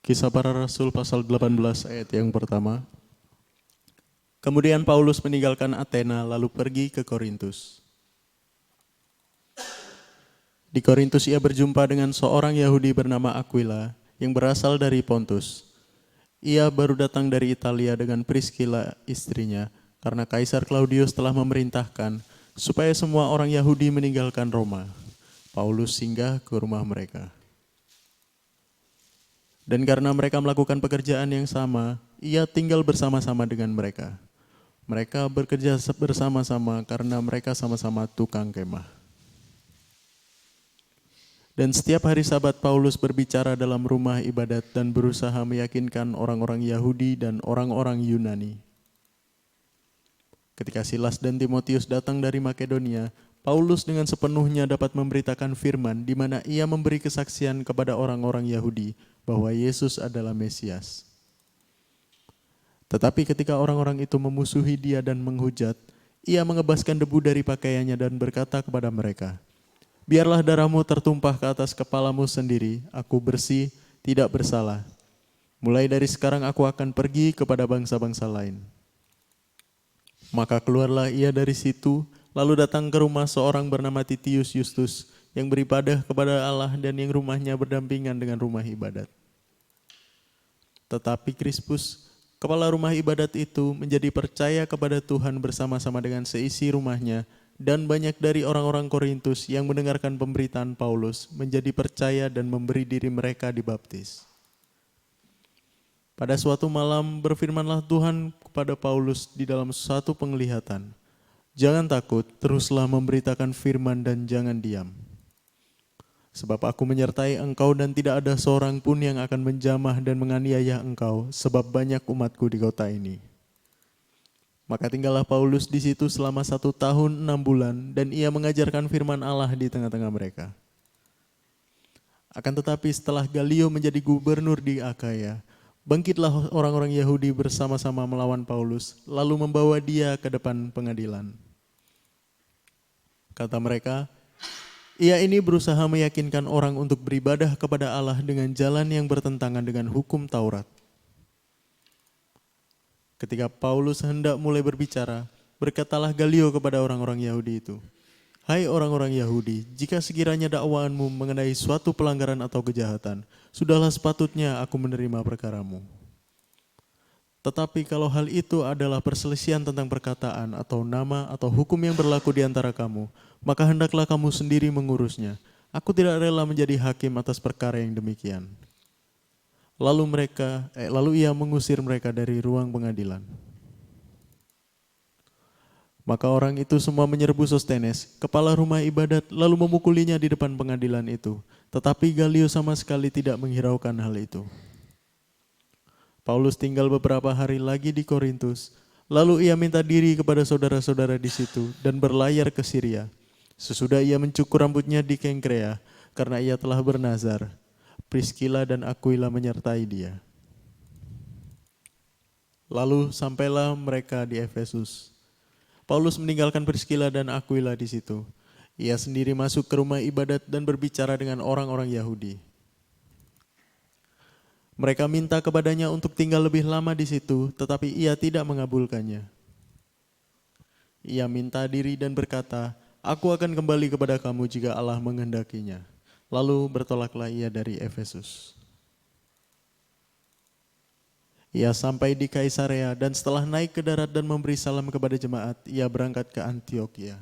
Kisah Para Rasul pasal 18 ayat yang pertama. Kemudian Paulus meninggalkan Athena lalu pergi ke Korintus. Di Korintus ia berjumpa dengan seorang Yahudi bernama Aquila yang berasal dari Pontus. Ia baru datang dari Italia dengan Priscilla istrinya karena Kaisar Claudius telah memerintahkan supaya semua orang Yahudi meninggalkan Roma. Paulus singgah ke rumah mereka. Dan karena mereka melakukan pekerjaan yang sama, ia tinggal bersama-sama dengan mereka. Mereka bekerja bersama-sama karena mereka sama-sama tukang kemah. Dan setiap hari Sabat Paulus berbicara dalam rumah ibadat dan berusaha meyakinkan orang-orang Yahudi dan orang-orang Yunani. Ketika Silas dan Timotius datang dari Makedonia, Paulus dengan sepenuhnya dapat memberitakan firman di mana ia memberi kesaksian kepada orang-orang Yahudi bahwa Yesus adalah Mesias. Tetapi ketika orang-orang itu memusuhi dia dan menghujat, ia mengebaskan debu dari pakaiannya dan berkata kepada mereka, "Biarlah darahmu tertumpah ke atas kepalamu sendiri, aku bersih, tidak bersalah. Mulai dari sekarang aku akan pergi kepada bangsa-bangsa lain." Maka keluarlah ia dari situ, lalu datang ke rumah seorang bernama Titius Justus, yang beribadah kepada Allah dan yang rumahnya berdampingan dengan rumah ibadat. Tetapi Krispus, kepala rumah ibadat itu, menjadi percaya kepada Tuhan bersama-sama dengan seisi rumahnya, dan banyak dari orang-orang Korintus yang mendengarkan pemberitaan Paulus menjadi percaya dan memberi diri mereka dibaptis. Pada suatu malam berfirmanlah Tuhan kepada Paulus di dalam suatu penglihatan, "Jangan takut, teruslah memberitakan firman dan jangan diam. Sebab aku menyertai engkau dan tidak ada seorang pun yang akan menjamah dan menganiaya engkau, sebab banyak umatku di kota ini." Maka tinggallah Paulus di situ selama 1 tahun 6 bulan dan ia mengajarkan firman Allah di tengah-tengah mereka. Akan tetapi setelah Galio menjadi gubernur di Akaya, bangkitlah orang-orang Yahudi bersama-sama melawan Paulus, lalu membawa dia ke depan pengadilan. Kata mereka, "Ia ini berusaha meyakinkan orang untuk beribadah kepada Allah dengan jalan yang bertentangan dengan hukum Taurat." Ketika Paulus hendak mulai berbicara, berkatalah Galio kepada orang-orang Yahudi itu, "Hai orang-orang Yahudi, jika sekiranya dakwaanmu mengenai suatu pelanggaran atau kejahatan, sudahlah sepatutnya aku menerima perkaramu. Tetapi kalau hal itu adalah perselisihan tentang perkataan atau nama atau hukum yang berlaku di antara kamu, maka hendaklah kamu sendiri mengurusnya. Aku tidak rela menjadi hakim atas perkara yang demikian." Lalu ia mengusir mereka dari ruang pengadilan. Maka orang itu semua menyerbu Sostenes, kepala rumah ibadat, lalu memukulinya di depan pengadilan itu. Tetapi Galio sama sekali tidak menghiraukan hal itu. Paulus tinggal beberapa hari lagi di Korintus, lalu ia minta diri kepada saudara-saudara di situ dan berlayar ke Syria. Sesudah ia mencukur rambutnya di Kengkrea, karena ia telah bernazar. Priscilla dan Aquila menyertai dia. Lalu sampailah mereka di Efesus. Paulus meninggalkan Priscilla dan Aquila di situ. Ia sendiri masuk ke rumah ibadat dan berbicara dengan orang-orang Yahudi. Mereka minta kepadanya untuk tinggal lebih lama di situ, tetapi ia tidak mengabulkannya. Ia minta diri dan berkata, "Aku akan kembali kepada kamu jika Allah menghendakinya." Lalu bertolaklah ia dari Efesus. Ia sampai di Kaisarea dan setelah naik ke darat dan memberi salam kepada jemaat, ia berangkat ke Antiokhia.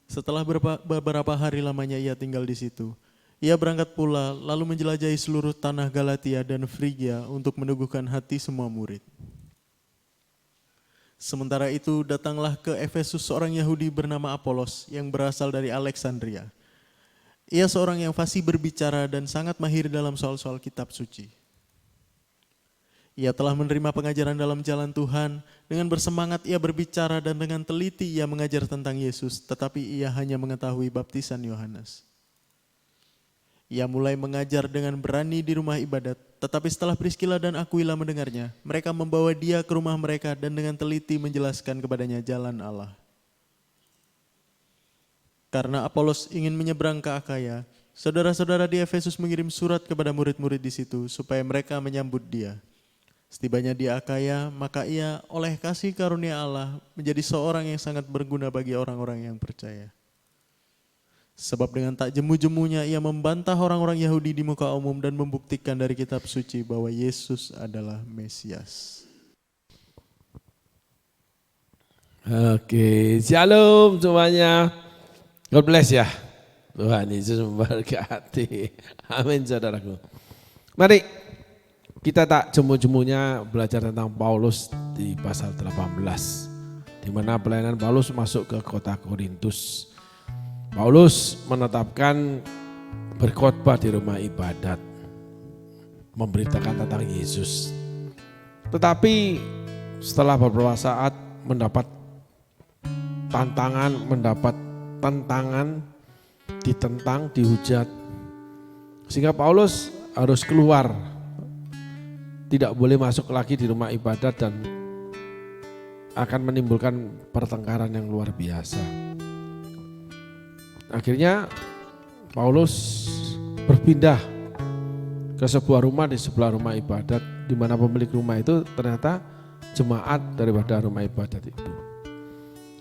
Setelah beberapa hari lamanya ia tinggal di situ, ia berangkat pula lalu menjelajahi seluruh tanah Galatia dan Frigia untuk meneguhkan hati semua murid. Sementara itu datanglah ke Efesus seorang Yahudi bernama Apolos yang berasal dari Alexandria. Ia seorang yang fasih berbicara dan sangat mahir dalam soal-soal kitab suci. Ia telah menerima pengajaran dalam jalan Tuhan, dengan bersemangat ia berbicara dan dengan teliti ia mengajar tentang Yesus, tetapi ia hanya mengetahui baptisan Yohanes. Ia mulai mengajar dengan berani di rumah ibadat, tetapi setelah Priscilla dan Aquila mendengarnya, mereka membawa dia ke rumah mereka dan dengan teliti menjelaskan kepadanya jalan Allah. Karena Apolos ingin menyeberang ke Akaya, Saudara-saudara di Efesus mengirim surat kepada murid-murid di situ supaya mereka menyambut dia. Setibanya di Akaya, maka ia oleh kasih karunia Allah menjadi seorang yang sangat berguna bagi orang-orang yang percaya. Sebab dengan tak jemu-jemunya ia membantah orang-orang Yahudi di muka umum dan membuktikan dari kitab suci bahwa Yesus adalah Mesias. Oke, shalom semuanya. God bless ya. Tuhan Yesus memberkati. Amin saudaraku. Mari kita tak jemu-jemunya belajar tentang Paulus di pasal 18. Di mana pelayanan Paulus masuk ke kota Korintus. Paulus menetapkan berkhotbah di rumah ibadat. Memberitakan tentang Yesus. Tetapi setelah beberapa saat mendapat tantangan, ditentang, dihujat. Sehingga Paulus harus keluar. Tidak boleh masuk lagi di rumah ibadat dan akan menimbulkan pertengkaran yang luar biasa. Akhirnya Paulus berpindah ke sebuah rumah di sebelah rumah ibadat, di mana pemilik rumah itu ternyata jemaat daripada rumah ibadat itu.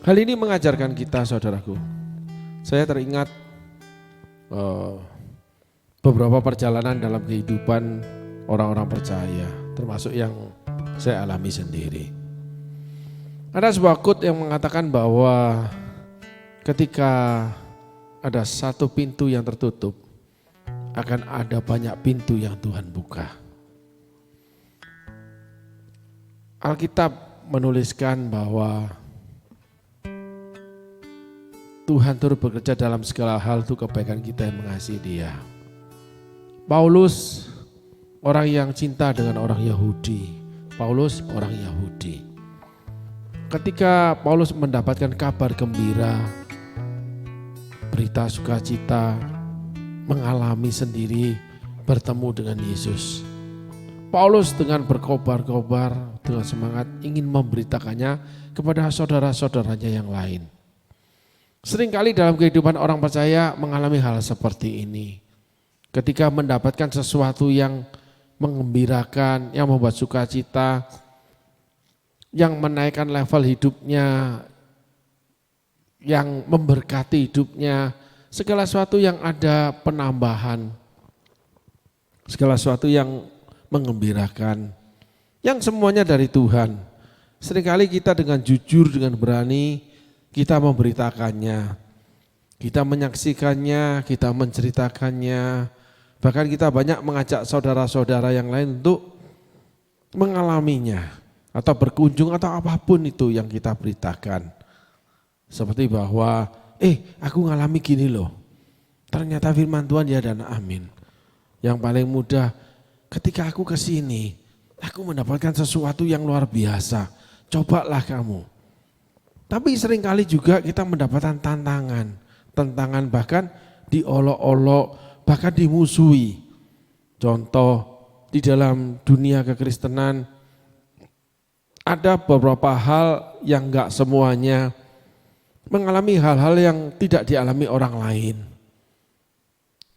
Hal ini mengajarkan kita saudaraku. Saya teringat beberapa perjalanan dalam kehidupan orang-orang percaya, termasuk yang saya alami sendiri. Ada sebuah quote yang mengatakan bahwa ketika ada satu pintu yang tertutup, akan ada banyak pintu yang Tuhan buka. Alkitab menuliskan bahwa Tuhan turut bekerja dalam segala hal untuk kebaikan kita yang mengasihi Dia. Paulus orang yang cinta dengan orang Yahudi. Paulus orang Yahudi. Ketika Paulus mendapatkan kabar gembira, berita sukacita, mengalami sendiri bertemu dengan Yesus. Paulus dengan berkobar-kobar, dengan semangat ingin memberitakannya kepada saudara-saudaranya yang lain. Seringkali dalam kehidupan orang percaya mengalami hal seperti ini. Ketika mendapatkan sesuatu yang menggembirakan, yang membuat sukacita, yang menaikkan level hidupnya, yang memberkati hidupnya, segala sesuatu yang ada penambahan, segala sesuatu yang menggembirakan, yang semuanya dari Tuhan. Seringkali kita dengan jujur, dengan berani, kita memberitakannya, kita menyaksikannya, kita menceritakannya, bahkan kita banyak mengajak saudara-saudara yang lain untuk mengalaminya, atau berkunjung atau apapun itu yang kita beritakan. Seperti bahwa, aku ngalami gini loh, ternyata firman Tuhan ya dan amin. Yang paling mudah, ketika aku kesini, aku mendapatkan sesuatu yang luar biasa, cobalah kamu. Tapi seringkali juga kita mendapatkan tantangan bahkan diolok-olok, bahkan dimusuhi. Contoh, di dalam dunia kekristenan ada beberapa hal yang enggak semuanya mengalami hal-hal yang tidak dialami orang lain.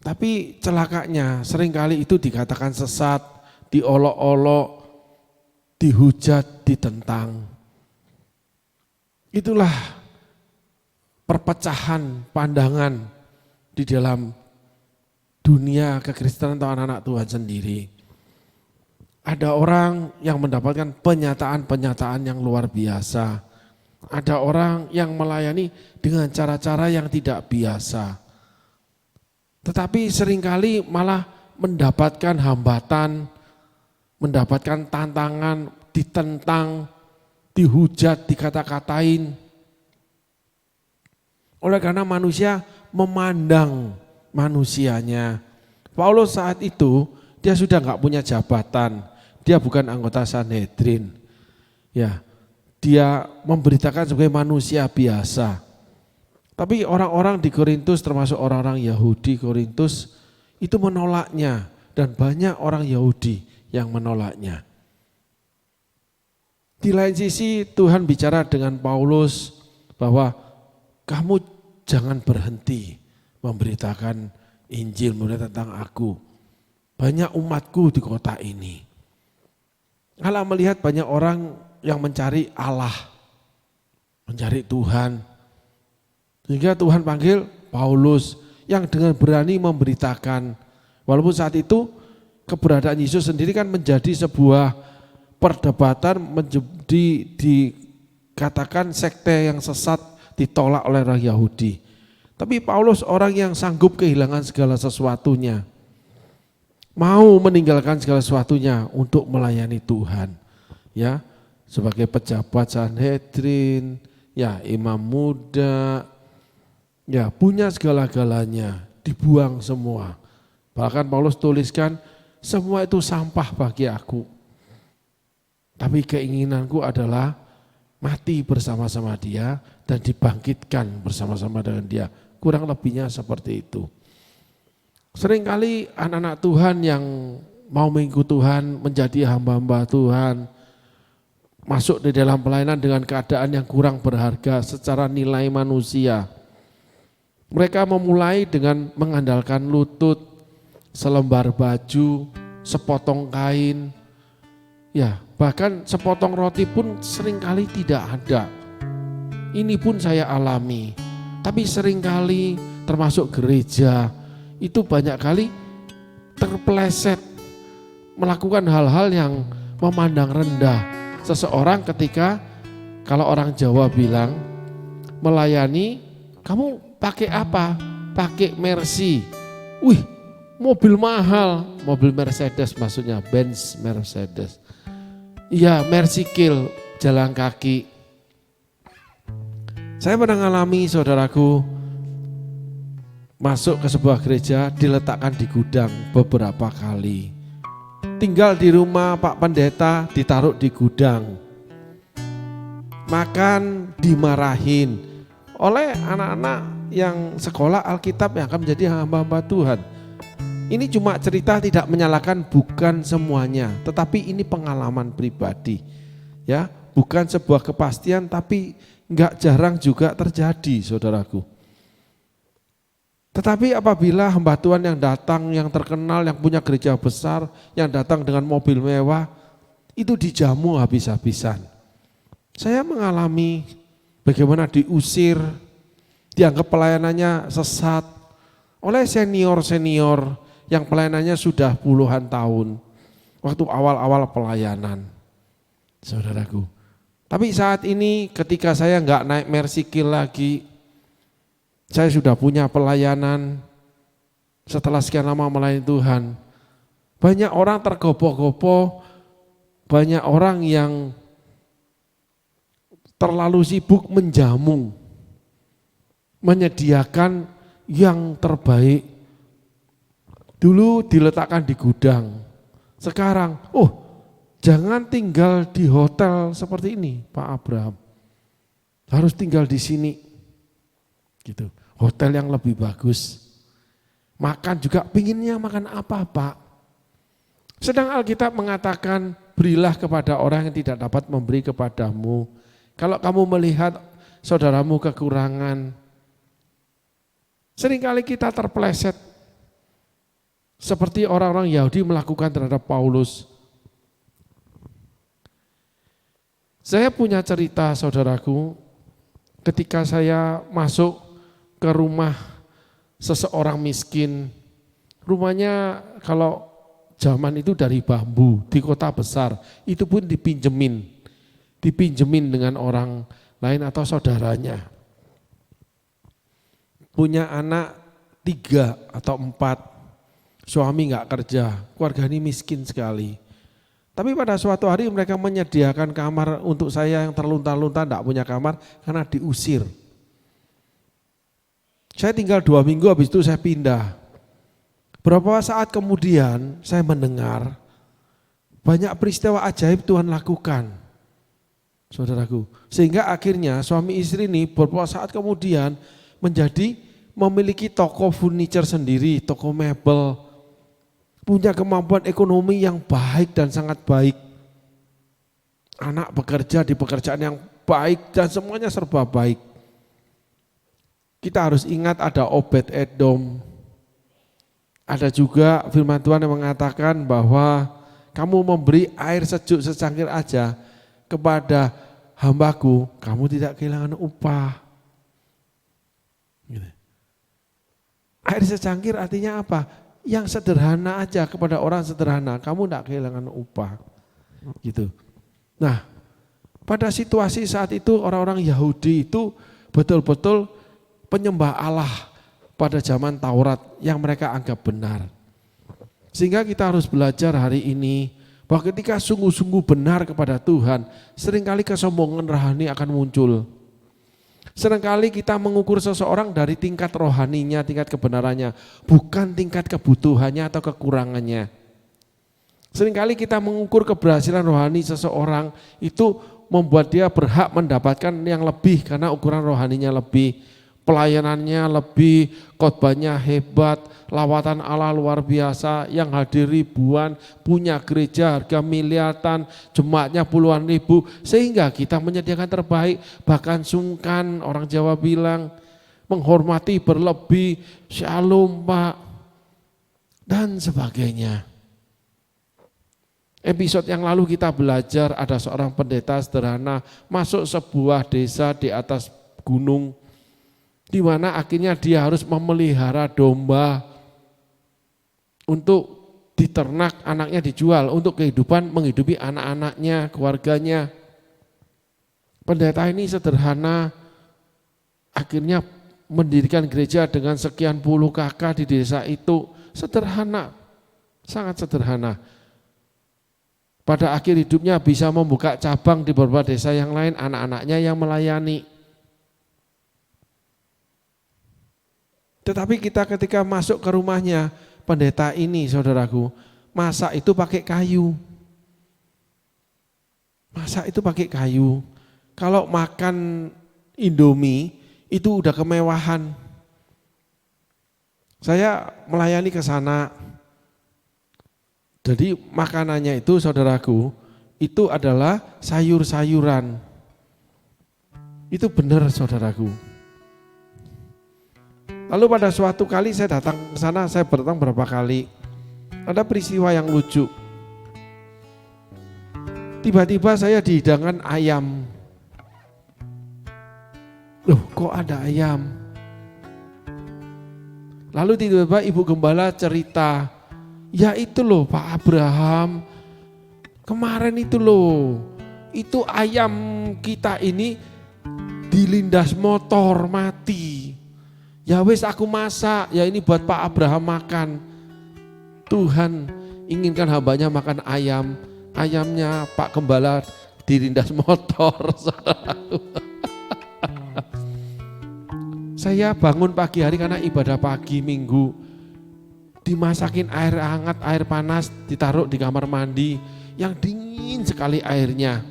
Tapi celakanya seringkali itu dikatakan sesat, diolok-olok, dihujat, ditentang. Itulah perpecahan pandangan di dalam dunia kekristenan atau anak-anak Tuhan sendiri. Ada orang yang mendapatkan penyataan-penyataan yang luar biasa. Ada orang yang melayani dengan cara-cara yang tidak biasa. Tetapi seringkali malah mendapatkan hambatan, mendapatkan tantangan, ditentang, dihujat, dikata-katain. Oleh karena manusia memandang manusianya. Paulus saat itu dia sudah enggak punya jabatan, dia bukan anggota Sanhedrin. Ya, dia memberitakan sebagai manusia biasa. Tapi orang-orang di Korintus termasuk orang-orang Yahudi Korintus itu menolaknya dan banyak orang Yahudi yang menolaknya. Di lain sisi Tuhan bicara dengan Paulus bahwa kamu jangan berhenti memberitakan Injil, memberitakan tentang aku. Banyak umatku di kota ini. Allah melihat banyak orang yang mencari Allah, mencari Tuhan. Sehingga Tuhan panggil Paulus yang dengan berani memberitakan. Walaupun saat itu keberadaan Yesus sendiri kan menjadi sebuah perdebatan, dikatakan sekte yang sesat, ditolak oleh orang Yahudi. Tapi Paulus orang yang sanggup kehilangan segala sesuatunya. Mau meninggalkan segala sesuatunya untuk melayani Tuhan. Ya, sebagai pejabat Sanhedrin, ya imam muda, ya punya segala-galanya, dibuang semua. Bahkan Paulus tuliskan, semua itu sampah bagi aku. Tapi keinginanku adalah mati bersama-sama dia dan dibangkitkan bersama-sama dengan dia. Kurang lebihnya seperti itu. Seringkali anak-anak Tuhan yang mau mengikut Tuhan, menjadi hamba-hamba Tuhan, masuk di dalam pelayanan dengan keadaan yang kurang berharga secara nilai manusia. Mereka memulai dengan mengandalkan lutut, selembar baju, sepotong kain, ya bahkan sepotong roti pun seringkali tidak ada. Ini pun saya alami, tapi seringkali termasuk gereja, itu banyak kali terpeleset melakukan hal-hal yang memandang rendah seseorang ketika kalau orang Jawa bilang melayani, kamu pakai apa? Pakai Mercy. Wih, mobil mahal, mobil Mercedes maksudnya, Benz Mercedes. Iya, Mercy Kill, jalan kaki. Saya pernah mengalami saudaraku, masuk ke sebuah gereja diletakkan di gudang beberapa kali. Tinggal di rumah Pak Pendeta ditaruh di gudang. Makan dimarahin oleh anak-anak yang sekolah Alkitab yang akan menjadi hamba-hamba Tuhan. Ini cuma cerita, tidak menyalahkan, bukan semuanya, tetapi ini pengalaman pribadi. Ya, bukan sebuah kepastian tapi enggak jarang juga terjadi, saudaraku. Tetapi apabila hamba Tuhan yang datang, yang terkenal, yang punya gereja besar, yang datang dengan mobil mewah, itu dijamu habis-habisan. Saya mengalami bagaimana diusir, dianggap pelayanannya sesat oleh senior-senior yang pelayanannya sudah puluhan tahun, waktu awal-awal pelayanan, saudaraku. Tapi saat ini ketika saya enggak naik Mercy Kill lagi, saya sudah punya pelayanan setelah sekian lama melayani Tuhan. Banyak orang tergopoh-gopoh, banyak orang yang terlalu sibuk menjamu, menyediakan yang terbaik. Dulu diletakkan di gudang, sekarang jangan tinggal di hotel seperti ini Pak Abraham, harus tinggal di sini gitu. Hotel yang lebih bagus. Makan juga pinginnya makan apa Pak? Sedang Alkitab mengatakan berilah kepada orang yang tidak dapat memberi kepadamu. Kalau kamu melihat saudaramu kekurangan, seringkali kita terpeleset seperti orang-orang Yahudi melakukan terhadap Paulus. Saya punya cerita saudaraku, ketika saya masuk ke rumah seseorang miskin, rumahnya kalau zaman itu dari bambu di kota besar, itu pun dipinjemin dengan orang lain atau saudaranya. Punya anak 3 atau 4, suami nggak kerja, keluarga ini miskin sekali. Tapi pada suatu hari mereka menyediakan kamar untuk saya yang terlunta-lunta enggak punya kamar karena diusir. Saya tinggal 2 minggu, habis itu saya pindah. Beberapa saat kemudian saya mendengar banyak peristiwa ajaib Tuhan lakukan, saudaraku. Sehingga akhirnya suami istri ini beberapa saat kemudian memiliki toko furniture sendiri, toko mebel, punya kemampuan ekonomi yang baik dan sangat baik. Anak bekerja di pekerjaan yang baik dan semuanya serba baik. Kita harus ingat ada Obed Edom, Ada juga firman Tuhan yang mengatakan bahwa kamu memberi air sejuk secangkir aja kepada hambaku, kamu tidak kehilangan upah. Gitu. Air secangkir artinya apa? Yang sederhana aja kepada orang sederhana, kamu tidak kehilangan upah. Gitu. Nah, pada situasi saat itu orang-orang Yahudi itu betul-betul penyembah Allah pada zaman Taurat yang mereka anggap benar. Sehingga kita harus belajar hari ini bahwa ketika sungguh-sungguh benar kepada Tuhan, seringkali kesombongan rohani akan muncul. Seringkali kita mengukur seseorang dari tingkat rohaninya, tingkat kebenarannya, bukan tingkat kebutuhannya atau kekurangannya. Seringkali kita mengukur keberhasilan rohani seseorang itu membuat dia berhak mendapatkan yang lebih karena ukuran rohaninya lebih, pelayanannya lebih, khotbahnya hebat, lawatan Allah luar biasa, yang hadir ribuan, punya gereja harga miliaran, jemaatnya puluhan ribu, sehingga kita menyediakan terbaik, bahkan sungkan, orang Jawa bilang, menghormati berlebih, shalom Pak, dan sebagainya. Episode yang lalu kita belajar ada seorang pendeta sederhana masuk sebuah desa di atas gunung, di mana akhirnya dia harus memelihara domba untuk diternak, anaknya dijual untuk kehidupan, menghidupi anak-anaknya, keluarganya. Pendeta ini sederhana, akhirnya mendirikan gereja dengan sekian puluh kakak di desa itu, sederhana, sangat sederhana. Pada akhir hidupnya bisa membuka cabang di beberapa desa yang lain, anak-anaknya yang melayani. Tetapi kita ketika masuk ke rumahnya, pendeta ini saudaraku, masak itu pakai kayu. Masak itu pakai kayu. Kalau makan Indomie itu udah kemewahan. Saya melayani ke sana. Jadi makanannya itu saudaraku, itu adalah sayur-sayuran. Itu benar saudaraku. Lalu pada suatu kali saya datang ke sana, saya berdatang berapa kali. Ada peristiwa yang lucu. Tiba-tiba saya dihidangkan ayam. Loh, kok ada ayam? Lalu tiba-tiba Ibu Gembala cerita, ya itu loh Pak Abraham, kemarin itu loh, itu ayam kita ini dilindas motor mati. Ya wis aku masak, ya ini buat Pak Abraham makan. Tuhan inginkan hambanya makan ayam, ayamnya Pak Gembala dilindas motor. Saya bangun pagi hari karena ibadah pagi minggu, dimasakin air hangat, air panas, ditaruh di kamar mandi yang dingin sekali airnya.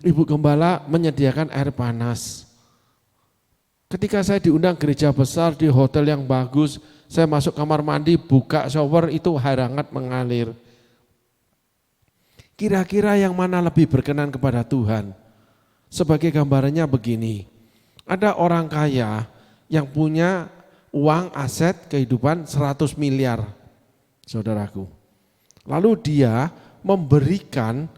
Ibu Gembala menyediakan air panas. Ketika saya diundang gereja besar di hotel yang bagus, saya masuk kamar mandi, buka shower, itu air hangat mengalir. Kira-kira yang mana lebih berkenan kepada Tuhan? Sebagai gambarannya begini, ada orang kaya yang punya uang aset kehidupan 100 miliar, saudaraku. Lalu dia memberikan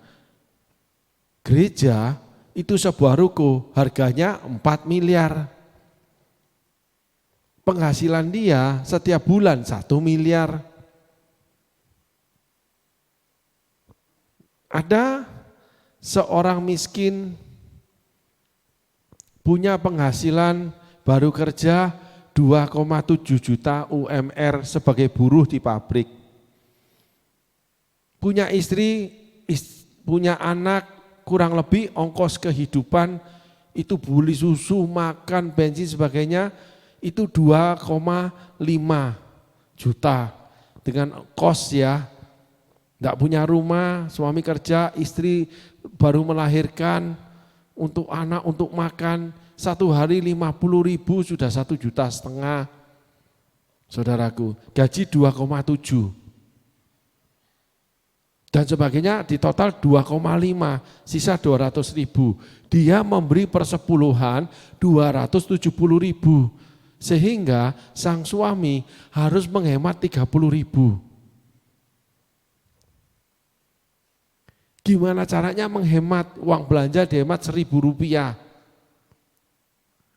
gereja itu sebuah ruko, harganya 4 miliar. Penghasilan dia setiap bulan 1 miliar. Ada seorang miskin punya penghasilan baru kerja 2,7 juta UMR sebagai buruh di pabrik. Punya istri, punya anak, kurang lebih ongkos kehidupan itu beli susu, makan, bensin sebagainya itu 2,5 juta dengan kos ya. Enggak punya rumah, suami kerja, istri baru melahirkan, untuk anak, untuk makan, satu hari 50.000 sudah 1,5 juta. Saudaraku, gaji 2,7 dan sebagainya, di total 2,5, sisa 200.000. Dia memberi persepuluhan 270.000, Sehingga sang suami harus menghemat 30.000. Gimana caranya menghemat? Uang belanja dihemat Rp1.000.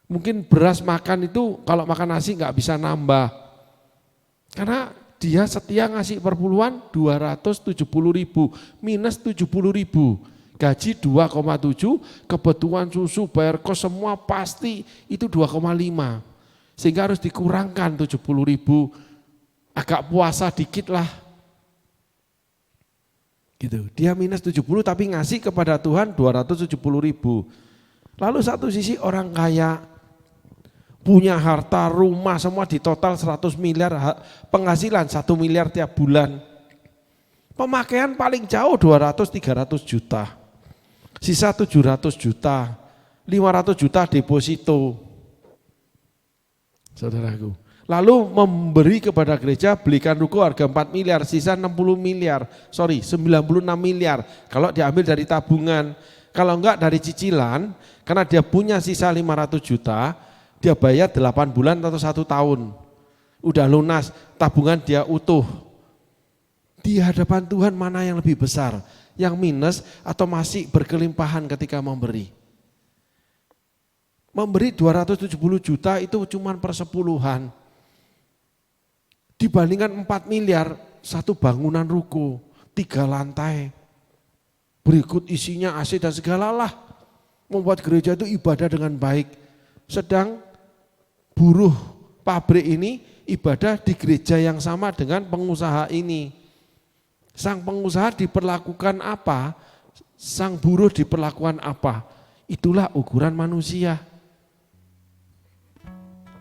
Mungkin beras makan itu kalau makan nasi nggak bisa nambah. Karena dia setia ngasih perpuluhan 270.000 minus 70.000. Gaji 2,7, kebutuhan susu, bayar kos semua pasti itu 2,5. Sehingga harus dikurangkan 70.000, agak puasa dikit lah. Gitu. Dia minus 70 tapi ngasih kepada Tuhan 270.000. Lalu satu sisi orang kaya, punya harta, rumah semua di total 100 miliar, penghasilan 1 miliar tiap bulan. Pemakaian paling jauh 200-300 juta. Sisa 700 juta, 500 juta deposito. Saudaraku. Lalu memberi kepada gereja, belikan ruko harga 4 miliar, sisa 96 miliar. Kalau diambil dari tabungan, kalau enggak dari cicilan, karena dia punya sisa 500 juta, dia bayar 8 bulan atau 1 tahun. Udah lunas, tabungan dia utuh. Di hadapan Tuhan mana yang lebih besar? Yang minus atau masih berkelimpahan ketika memberi? Memberi 270 juta itu cuma persepuluhan. Dibandingkan 4 miliar, satu bangunan ruko, 3 lantai. Berikut isinya AC dan segalalah. Membuat gereja itu ibadah dengan baik. Sedang buruh pabrik ini ibadah di gereja yang sama dengan pengusaha ini. Sang pengusaha diperlakukan apa, sang buruh diperlakukan apa. Itulah ukuran manusia.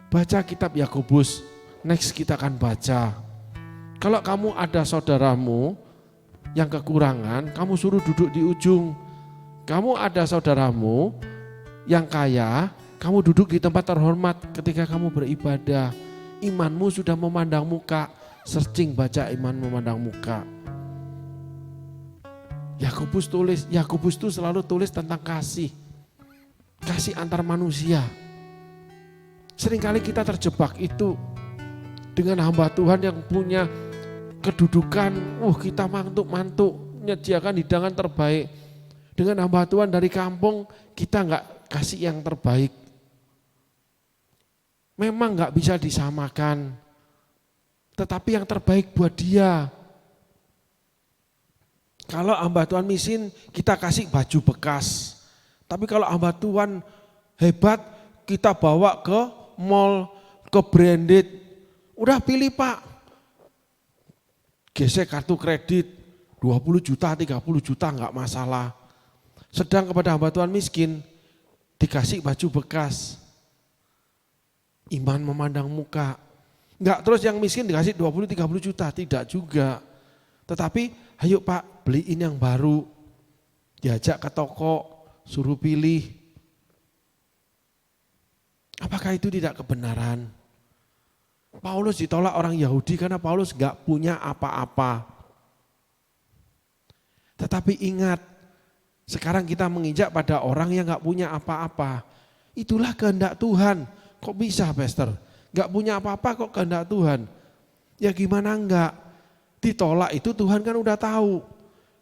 Baca kitab Yakobus, next kita akan baca. Kalau kamu ada saudaramu yang kekurangan, kamu suruh duduk di ujung. Kamu ada saudaramu yang kaya, kamu duduk di tempat terhormat ketika kamu beribadah. Imanmu sudah memandang muka, searching baca iman memandang muka. Yakobus itu selalu tulis tentang kasih. Kasih antar manusia. Seringkali kita terjebak itu dengan hamba Tuhan yang punya kedudukan, kita mantuk-mantuk, menyediakan hidangan terbaik. Dengan hamba Tuhan dari kampung, kita enggak kasih yang terbaik. Memang enggak bisa disamakan, tetapi yang terbaik buat dia. Kalau hamba Tuhan miskin, kita kasih baju bekas. Tapi kalau hamba Tuhan hebat, kita bawa ke mall, ke branded. Udah pilih Pak. Gesek kartu kredit, 20 juta, 30 juta enggak masalah. Sedang kepada hamba Tuhan miskin, dikasih baju bekas. Iman memandang muka. Enggak terus yang miskin dikasih 20-30 juta, tidak juga. Tetapi ayo Pak beliin yang baru. Diajak ke toko, suruh pilih. Apakah itu tidak kebenaran? Paulus ditolak orang Yahudi karena Paulus enggak punya apa-apa. Tetapi ingat, sekarang kita menginjak pada orang yang enggak punya apa-apa. Itulah kehendak Tuhan. Kok bisa Pastor? Enggak punya apa-apa kok kehendak Tuhan? Ya gimana enggak? Ditolak itu Tuhan kan udah tahu.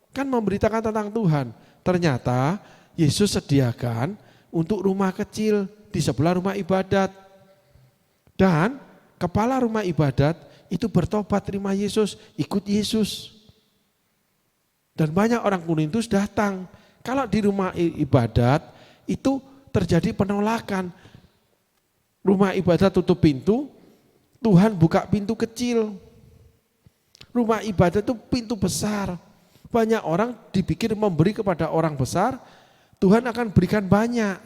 Kan memberitakan tentang Tuhan. Ternyata Yesus sediakan untuk rumah kecil di sebelah rumah ibadat. Dan kepala rumah ibadat itu bertobat terima Yesus, ikut Yesus. Dan banyak orang Korintus datang. Kalau di rumah ibadat itu terjadi penolakan. Rumah ibadat tutup pintu, Tuhan buka pintu kecil. Rumah ibadat itu pintu besar. Banyak orang dipikir memberi kepada orang besar, Tuhan akan berikan banyak.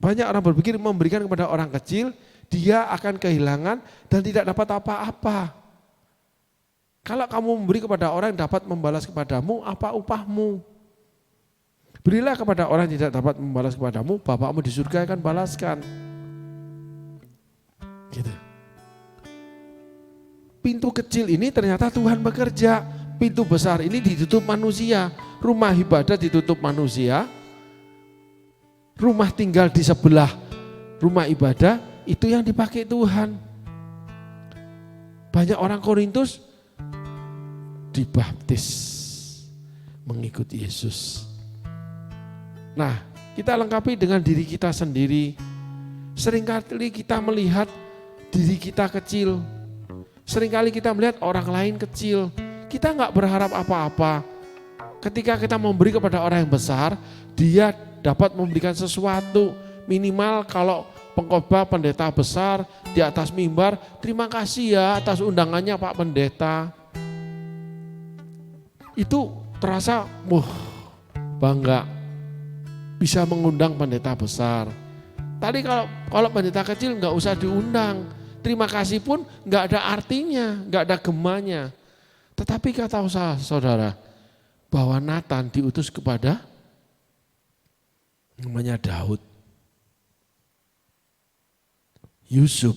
Banyak orang berpikir memberikan kepada orang kecil, dia akan kehilangan dan tidak dapat apa-apa. Kalau kamu memberi kepada orang yang dapat membalas kepadamu, apa upahmu? Berilah kepada orang yang tidak dapat membalas kepadamu, Bapakmu di surga akan balaskan. Gitu. Pintu kecil ini ternyata Tuhan bekerja. Pintu besar ini ditutup manusia. Rumah ibadat ditutup manusia. Rumah tinggal di sebelah rumah ibadah itu yang dipakai Tuhan. Banyak orang Korintus dibaptis mengikuti Yesus. Nah, kita lengkapi dengan diri kita sendiri. Seringkali kita melihat diri kita kecil. Seringkali kita melihat orang lain kecil. Kita nggak berharap apa-apa. Ketika kita memberi kepada orang yang besar, dia dapat memberikan sesuatu. Minimal kalau pengkhotbah pendeta besar di atas mimbar, terima kasih ya atas undangannya Pak Pendeta. Itu terasa bangga bisa mengundang pendeta besar. Tadi kalau pendeta kecil nggak usah diundang, terima kasih pun nggak ada artinya, nggak ada gemanya. Tetapi kata saudara bahwa Nathan diutus kepada namanya Daud. Yusuf,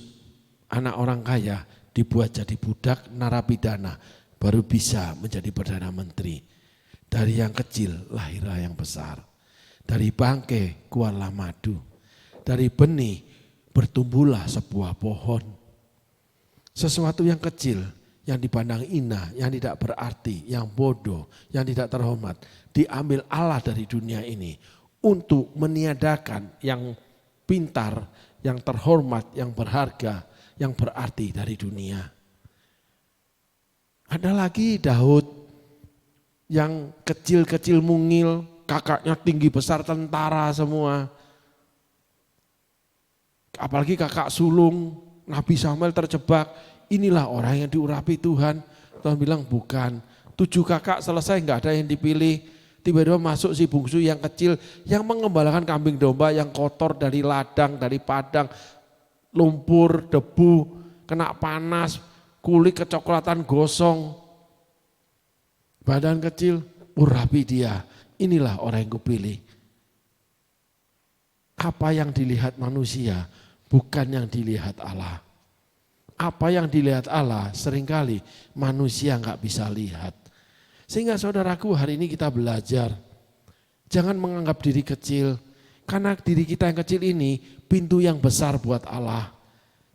anak orang kaya, dibuat jadi budak narapidana, baru bisa menjadi Perdana Menteri. Dari yang kecil lahirlah yang besar. Dari bangkai keluarlah madu. Dari benih bertumbuhlah sebuah pohon. Sesuatu yang kecil, yang dipandang indah, yang tidak berarti, yang bodoh, yang tidak terhormat, diambil Allah dari dunia ini untuk meniadakan yang pintar, yang terhormat, yang berharga, yang berarti dari dunia. Ada lagi Daud yang kecil-kecil mungil, kakaknya tinggi besar tentara semua. Apalagi kakak sulung, Nabi Samuel terjebak, inilah orang yang diurapi Tuhan. Tuhan bilang bukan, 7 kakak selesai nggak ada yang dipilih. Tiba-tiba masuk si bungsu yang kecil yang mengembalakan kambing domba yang kotor dari ladang, dari padang, lumpur, debu, kena panas, kulit kecoklatan gosong. Badan kecil, urapi dia. Inilah orang yang kupilih. Apa yang dilihat manusia bukan yang dilihat Allah. Apa yang dilihat Allah seringkali manusia nggak bisa lihat. Sehingga saudaraku hari ini kita belajar. Jangan menganggap diri kecil. Karena diri kita yang kecil ini pintu yang besar buat Allah.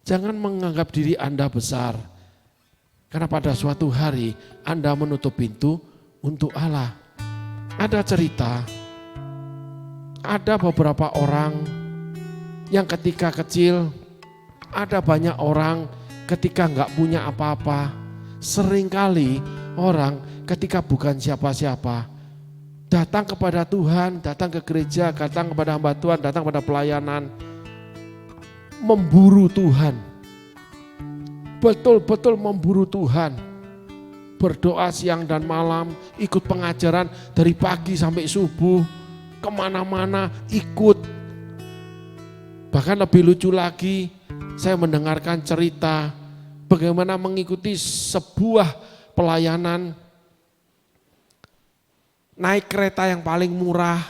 Jangan menganggap diri Anda besar. Karena pada suatu hari Anda menutup pintu untuk Allah. Ada cerita, ada beberapa orang yang ketika kecil, ada banyak orang ketika nggak punya apa-apa. Seringkali orang ketika bukan siapa-siapa, datang kepada Tuhan, datang ke gereja, datang kepada hamba Tuhan, datang kepada pelayanan, memburu Tuhan. Betul-betul memburu Tuhan. Berdoa siang dan malam, ikut pengajaran dari pagi sampai subuh, kemana-mana ikut. Bahkan lebih lucu lagi, saya mendengarkan cerita bagaimana mengikuti sebuah pelayanan, naik kereta yang paling murah,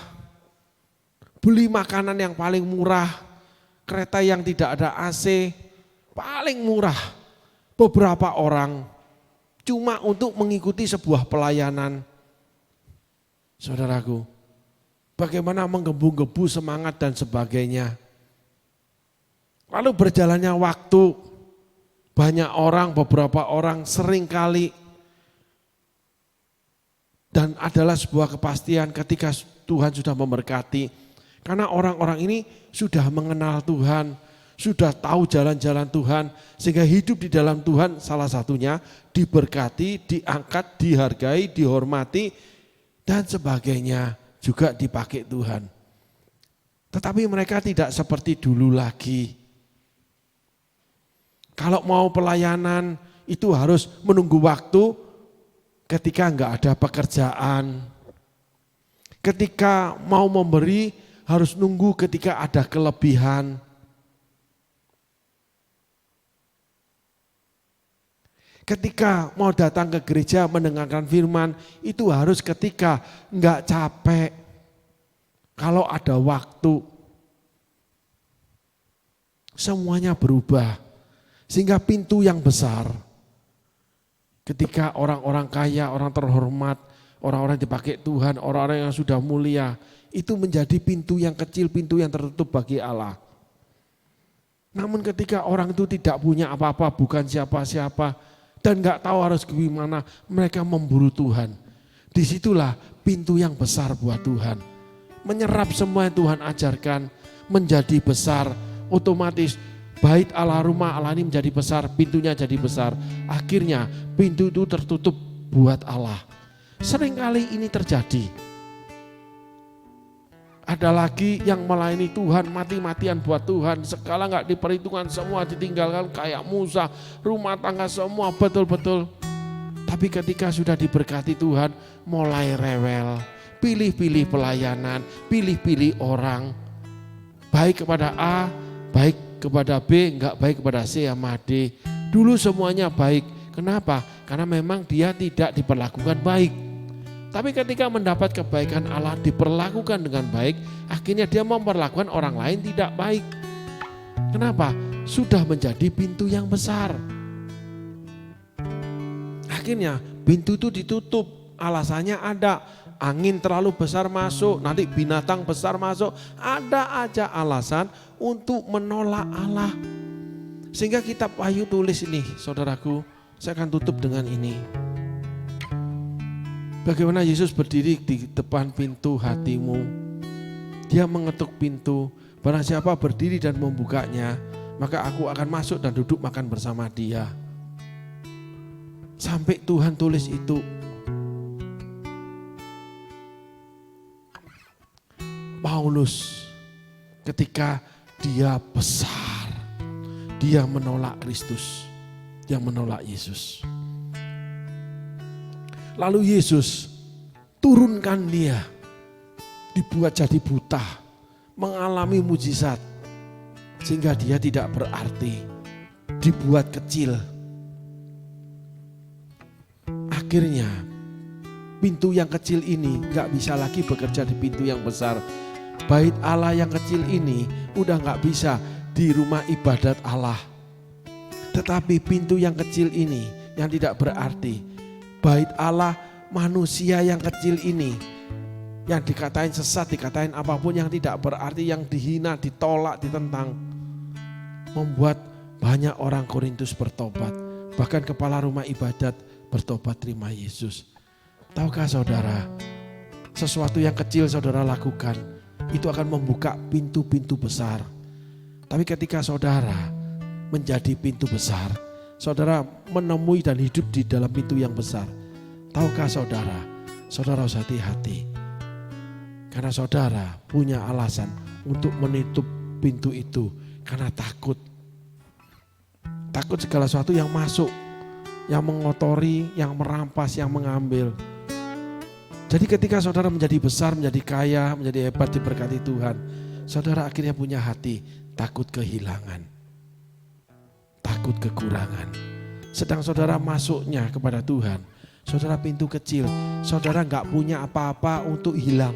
beli makanan yang paling murah, kereta yang tidak ada AC, paling murah. Beberapa orang cuma untuk mengikuti sebuah pelayanan. Saudaraku, bagaimana menggebu-gebu semangat dan sebagainya. Lalu berjalannya waktu, banyak orang, beberapa orang seringkali, dan adalah sebuah kepastian ketika Tuhan sudah memberkati. Karena orang-orang ini sudah mengenal Tuhan, sudah tahu jalan-jalan Tuhan, sehingga hidup di dalam Tuhan salah satunya diberkati, diangkat, dihargai, dihormati, dan sebagainya juga dipakai Tuhan. Tetapi mereka tidak seperti dulu lagi. Kalau mau pelayanan itu harus menunggu waktu ketika enggak ada pekerjaan. Ketika mau memberi harus nunggu ketika ada kelebihan. Ketika mau datang ke gereja mendengarkan firman, itu harus ketika enggak capek. Kalau ada waktu, semuanya berubah. Sehingga pintu yang besar, ketika orang-orang kaya, orang terhormat, orang-orang yang dipakai Tuhan, orang-orang yang sudah mulia, itu menjadi pintu yang kecil, pintu yang tertutup bagi Allah. Namun ketika orang itu tidak punya apa-apa, bukan siapa-siapa, dan gak tahu harus gimana, mereka memburu Tuhan. Disitulah pintu yang besar buat Tuhan. Menyerap semua yang Tuhan ajarkan, menjadi besar, otomatis bait Allah, rumah Allah ini menjadi besar, pintunya jadi besar. Akhirnya pintu itu tertutup buat Allah. Seringkali ini terjadi. Ada lagi yang melayani Tuhan, mati-matian buat Tuhan, segala gak diperhitungkan, semua ditinggalkan kayak Musa, rumah tangga semua betul-betul. Tapi ketika sudah diberkati Tuhan, mulai rewel, pilih-pilih pelayanan, pilih-pilih orang, baik kepada A, baik kepada B, enggak baik kepada C sama D. Dulu semuanya baik, kenapa? Karena memang dia tidak diperlakukan baik. Tapi ketika mendapat kebaikan Allah, diperlakukan dengan baik, akhirnya dia memperlakukan orang lain tidak baik. Kenapa? Sudah menjadi pintu yang besar. Akhirnya pintu itu ditutup, alasannya ada. Angin terlalu besar masuk, nanti binatang besar masuk. Ada aja alasan untuk menolak Allah. Sehingga kitab Wahyu tulis ini, saudaraku, saya akan tutup dengan ini. Bagaimana Yesus berdiri di depan pintu hatimu. Dia mengetuk pintu. Barang siapa berdiri dan membukanya, maka aku akan masuk dan duduk makan bersama dia. Sampai Tuhan tulis itu. Paulus ketika dia besar, dia menolak Kristus, dia menolak Yesus. Lalu Yesus turunkan dia, dibuat jadi buta, mengalami mujizat, sehingga dia tidak berarti, dibuat kecil. Akhirnya pintu yang kecil ini gak bisa lagi bekerja di pintu yang besar. Bait Allah yang kecil ini udah gak bisa di rumah ibadat Allah. Tetapi pintu yang kecil ini yang tidak berarti, bait Allah manusia yang kecil ini, yang dikatain sesat, dikatain apapun yang tidak berarti, yang dihina, ditolak, ditentang, membuat banyak orang Korintus bertobat. Bahkan kepala rumah ibadat bertobat terima Yesus. Tahukah saudara, sesuatu yang kecil saudara lakukan, itu akan membuka pintu-pintu besar. Tapi ketika saudara menjadi pintu besar, saudara menemui dan hidup di dalam pintu yang besar. Tahukah saudara, saudara harus hati-hati. Karena saudara punya alasan untuk menutup pintu itu. Karena takut. Takut segala sesuatu yang masuk, yang mengotori, yang merampas, yang mengambil. Jadi ketika saudara menjadi besar, menjadi kaya, menjadi hebat, diberkati Tuhan, saudara akhirnya punya hati takut kehilangan, takut kekurangan. Sedang saudara masuknya kepada Tuhan, saudara pintu kecil, saudara gak punya apa-apa untuk hilang.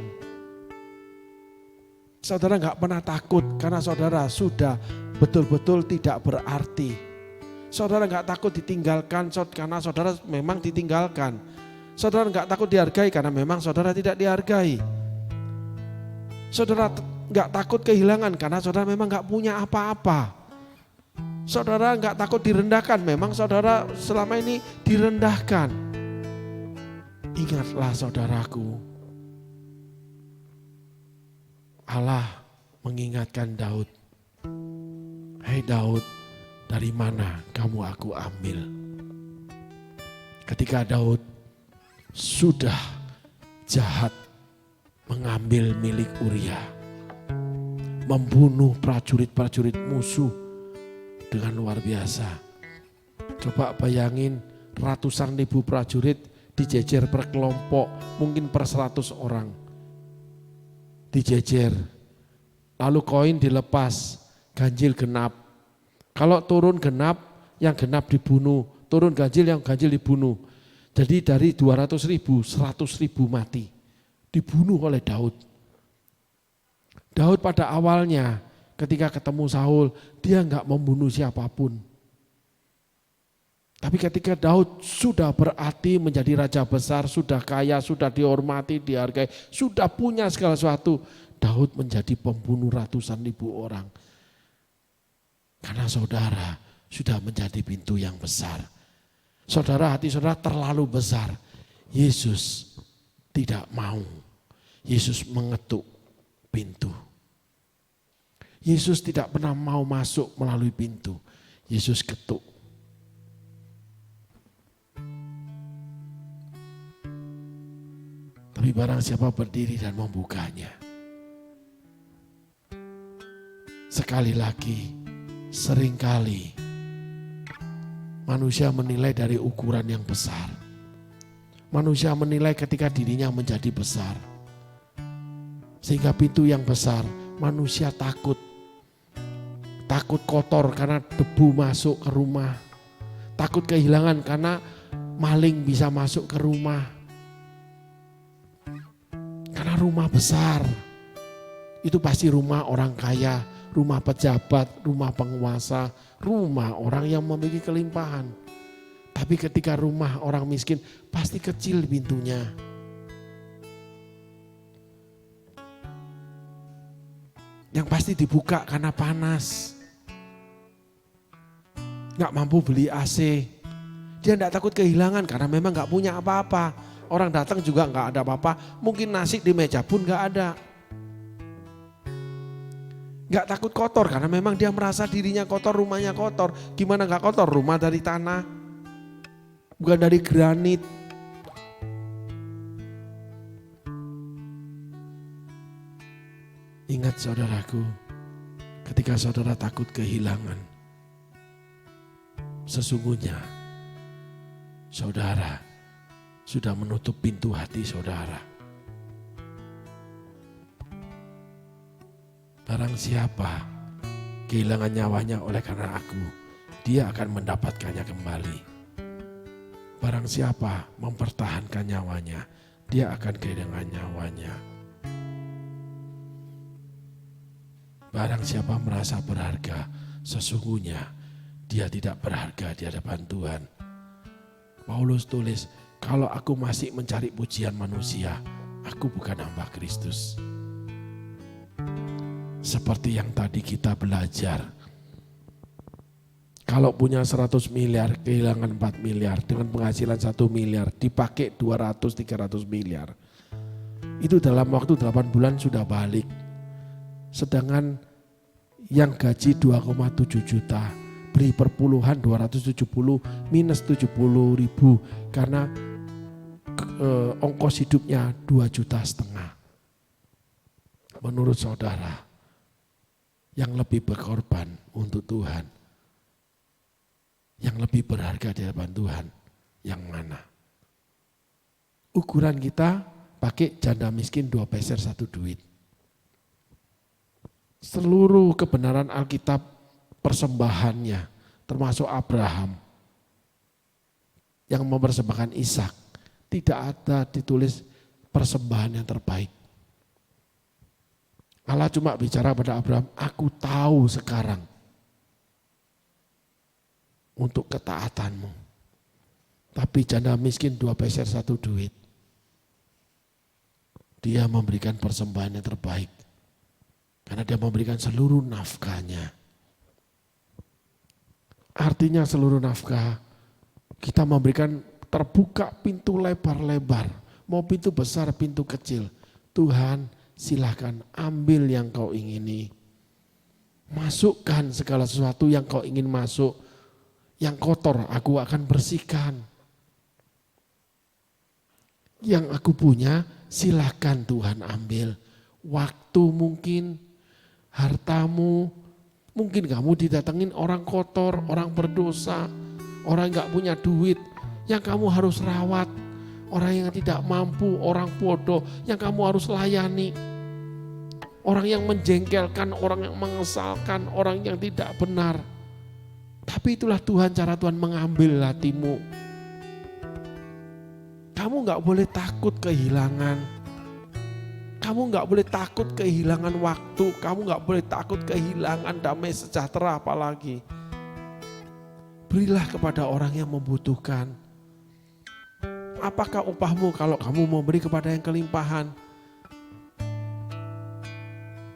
Saudara gak pernah takut karena saudara sudah betul-betul tidak berarti. Saudara gak takut ditinggalkan karena saudara memang ditinggalkan. Saudara gak takut dihargai karena memang saudara tidak dihargai. Saudara gak takut kehilangan karena saudara memang gak punya apa-apa. Saudara gak takut direndahkan, memang saudara selama ini direndahkan. Ingatlah saudaraku, Allah mengingatkan Daud. Hei Daud, dari mana kamu aku ambil? Ketika Daud sudah jahat mengambil milik Uria, membunuh prajurit-prajurit musuh dengan luar biasa. Coba bayangin ratusan ribu prajurit dijejer per kelompok, mungkin per 100 orang. Dijejer, lalu koin dilepas, ganjil genap. Kalau turun genap, yang genap dibunuh, turun ganjil, yang ganjil dibunuh. Jadi dari 200 ribu, 100 ribu mati, dibunuh oleh Daud. Daud pada awalnya ketika ketemu Saul, dia enggak membunuh siapapun. Tapi ketika Daud sudah berarti menjadi raja besar, sudah kaya, sudah dihormati, dihargai, sudah punya segala sesuatu, Daud menjadi pembunuh ratusan ribu orang. Karena saudara sudah menjadi pintu yang besar. Saudara, hati saudara terlalu besar. Yesus tidak mau. Yesus mengetuk pintu. Yesus tidak pernah mau masuk melalui pintu. Yesus ketuk. Tapi barang siapa berdiri dan membukanya. Sekali lagi, seringkali manusia menilai dari ukuran yang besar. Manusia menilai ketika dirinya menjadi besar. Sehingga pintu yang besar, manusia takut. Takut kotor karena debu masuk ke rumah. Takut kehilangan karena maling bisa masuk ke rumah. Karena rumah besar, itu pasti rumah orang kaya, rumah pejabat, rumah penguasa, rumah orang yang memiliki kelimpahan. Tapi ketika rumah orang miskin, pasti kecil pintunya. Yang pasti dibuka karena panas. Gak mampu beli AC. Dia gak takut kehilangan karena memang gak punya apa-apa. Orang datang juga gak ada apa-apa. Mungkin nasi di meja pun gak ada. Gak takut kotor karena memang dia merasa dirinya kotor, rumahnya kotor. Gimana gak kotor? Rumah dari tanah. Bukan dari granit. Ingat saudaraku, ketika saudara takut kehilangan, sesungguhnya saudara sudah menutup pintu hati saudara. Barang siapa kehilangan nyawanya oleh karena aku, dia akan mendapatkannya kembali. Barang siapa mempertahankan nyawanya, dia akan kehilangan nyawanya. Barang siapa merasa berharga, sesungguhnya dia tidak berharga di hadapan Tuhan. Paulus tulis, kalau aku masih mencari pujian manusia, aku bukan hamba Kristus. Seperti yang tadi kita belajar. Kalau punya 100 miliar, kehilangan 4 miliar. Dengan penghasilan 1 miliar, dipakai 200-300 miliar. Itu dalam waktu 8 bulan sudah balik. Sedangkan yang gaji 2,7 juta, beli perpuluhan 270 minus 70 ribu. Karena ongkos hidupnya 2,5 juta. Menurut saudara, yang lebih berkorban untuk Tuhan, yang lebih berharga di hadapan Tuhan, yang mana? Ukuran kita pakai janda miskin 2 peser 1 duit. Seluruh kebenaran Alkitab persembahannya, termasuk Abraham yang mempersembahkan Ishak, tidak ada ditulis persembahan yang terbaik. Allah cuma bicara pada Abraham, aku tahu sekarang untuk ketaatanmu. Tapi janda miskin 2 peser 1 duit. Dia memberikan persembahan yang terbaik. Karena dia memberikan seluruh nafkahnya. Artinya seluruh nafkah kita memberikan terbuka pintu lebar-lebar. Mau pintu besar, pintu kecil. Tuhan silakan ambil yang kau ingini. Masukkan segala sesuatu yang kau ingin masuk. Yang kotor aku akan bersihkan. Yang aku punya silakan Tuhan ambil. Waktu mungkin, hartamu, mungkin kamu didatengin orang kotor, orang berdosa, orang gak punya duit, yang kamu harus rawat, orang yang tidak mampu, orang bodoh, yang kamu harus layani, orang yang menjengkelkan, orang yang mengesalkan, orang yang tidak benar. Tapi itulah Tuhan, cara Tuhan mengambil hatimu. Kamu gak boleh takut kehilangan. Kamu gak boleh takut kehilangan waktu. Kamu gak boleh takut kehilangan damai sejahtera apalagi. Berilah kepada orang yang membutuhkan. Apakah upahmu kalau kamu memberi kepada yang kelimpahan?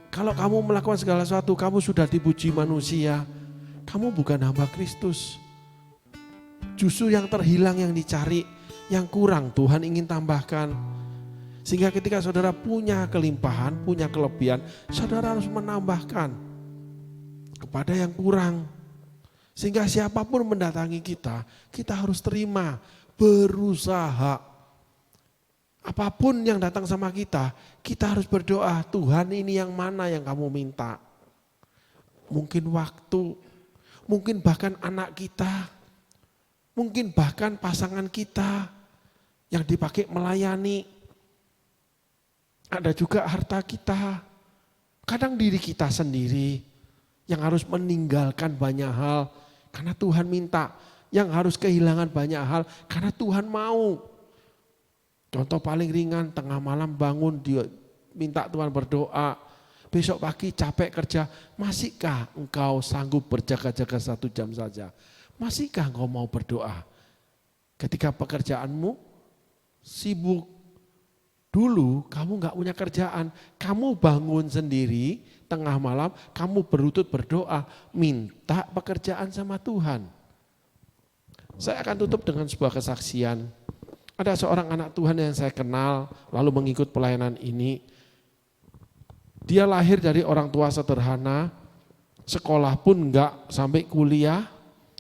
Kalau kamu melakukan segala sesuatu, kamu sudah dipuji manusia. kamu bukan hamba Kristus. Justru yang terhilang yang dicari, yang kurang Tuhan ingin tambahkan. Sehingga ketika saudara punya kelimpahan, punya kelebihan, saudara harus menambahkan kepada yang kurang. Sehingga siapapun mendatangi kita, kita harus terima, berusaha. Apapun yang datang sama kita harus berdoa, Tuhan ini yang mana yang kamu minta. Mungkin waktu, mungkin bahkan anak kita, mungkin bahkan pasangan kita yang dipakai melayani. Ada juga harta kita, kadang diri kita sendiri yang harus meninggalkan banyak hal karena Tuhan minta, yang harus kehilangan banyak hal karena Tuhan mau. Contoh paling ringan, tengah malam bangun dia minta Tuhan berdoa, besok pagi capek kerja, masihkah engkau sanggup berjaga-jaga 1 jam saja? Masihkah engkau mau berdoa? Ketika pekerjaanmu sibuk, dulu kamu gak punya kerjaan, kamu bangun sendiri tengah malam, kamu berlutut berdoa, minta pekerjaan sama Tuhan. Saya akan tutup dengan sebuah kesaksian. Ada seorang anak Tuhan yang saya kenal, lalu mengikut pelayanan ini. Dia lahir dari orang tua sederhana, sekolah pun enggak sampai kuliah,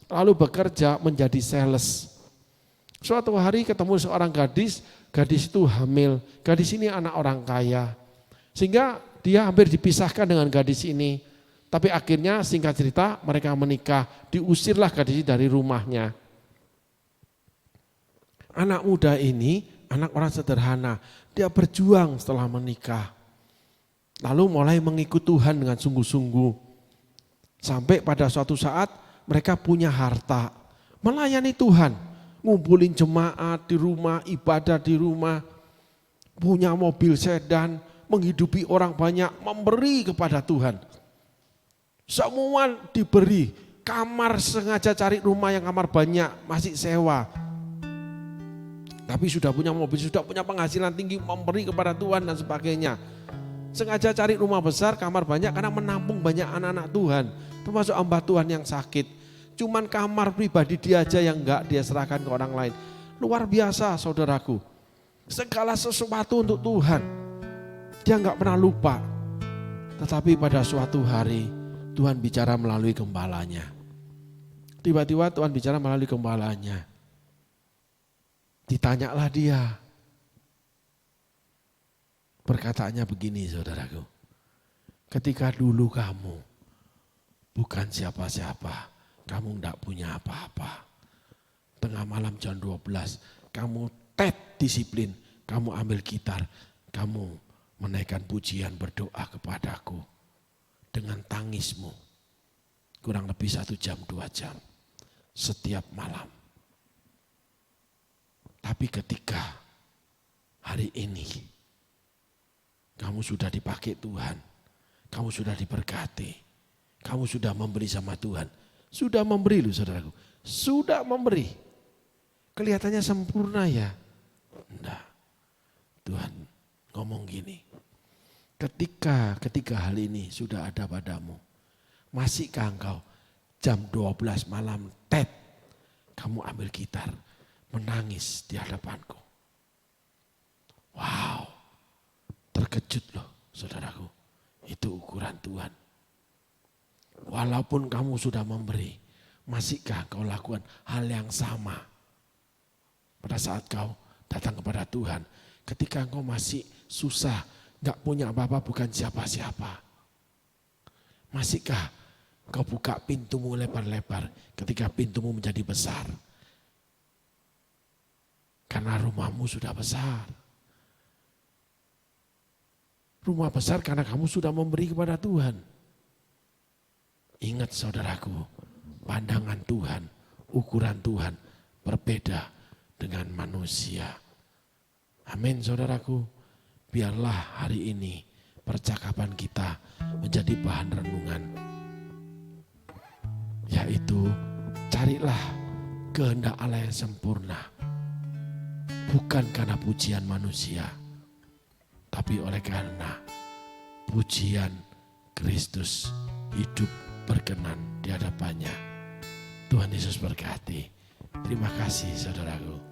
lalu bekerja menjadi sales. Suatu hari ketemu seorang gadis itu hamil, gadis ini anak orang kaya. Sehingga dia hampir dipisahkan dengan gadis ini. Tapi akhirnya singkat cerita mereka menikah, diusirlah gadis dari rumahnya. Anak muda ini, anak orang sederhana, dia berjuang setelah menikah. Lalu mulai mengikut Tuhan dengan sungguh-sungguh. Sampai pada suatu saat mereka punya harta, melayani Tuhan, ngumpulin jemaat di rumah, ibadah di rumah, punya mobil sedan, menghidupi orang banyak, memberi kepada Tuhan. Semua diberi, kamar sengaja cari rumah yang kamar banyak, masih sewa. Tapi sudah punya mobil, sudah punya penghasilan tinggi, memberi kepada Tuhan dan sebagainya. Sengaja cari rumah besar, kamar banyak karena menampung banyak anak-anak Tuhan. Termasuk hamba Tuhan yang sakit. Cuman kamar pribadi dia aja yang enggak dia serahkan ke orang lain. Luar biasa saudaraku. Segala sesuatu untuk Tuhan. Dia enggak pernah lupa. Tetapi pada suatu hari Tuhan bicara melalui gembalanya. Tiba-tiba Tuhan bicara melalui gembalanya. Ditanyalah dia. Perkataannya begini saudaraku. Ketika dulu kamu bukan siapa-siapa, kamu tidak punya apa-apa. Tengah malam jam 12, kamu disiplin, kamu ambil gitar, kamu menaikkan pujian berdoa kepadaku. Dengan tangismu, kurang lebih 1 jam 2 jam, setiap malam. Tapi ketika hari ini, kamu sudah dipakai Tuhan, kamu sudah diberkati, kamu sudah memberi sama Tuhan. Sudah memberi loh saudaraku, sudah memberi. Kelihatannya sempurna ya? Enggak. Tuhan ngomong gini, ketika hal ini sudah ada padamu, masihkah engkau jam 12 malam kamu ambil gitar, menangis di hadapanku. Wow, terkejut loh saudaraku, itu ukuran Tuhan. Walaupun kamu sudah memberi, masihkah kau lakukan hal yang sama pada saat kau datang kepada Tuhan? Ketika engkau masih susah, gak punya apa-apa, bukan siapa-siapa. Masihkah kau buka pintumu lebar-lebar ketika pintumu menjadi besar? Karena rumahmu sudah besar. Rumah besar karena kamu sudah memberi kepada Tuhan. Ingat saudaraku, pandangan Tuhan, ukuran Tuhan berbeda dengan manusia. Amin saudaraku, biarlah hari ini percakapan kita menjadi bahan renungan. Yaitu carilah kehendak Allah yang sempurna. Bukan karena pujian manusia, tapi oleh karena pujian Kristus hidup berkenan di hadapannya. Tuhan Yesus berkati. Terima kasih saudaraku.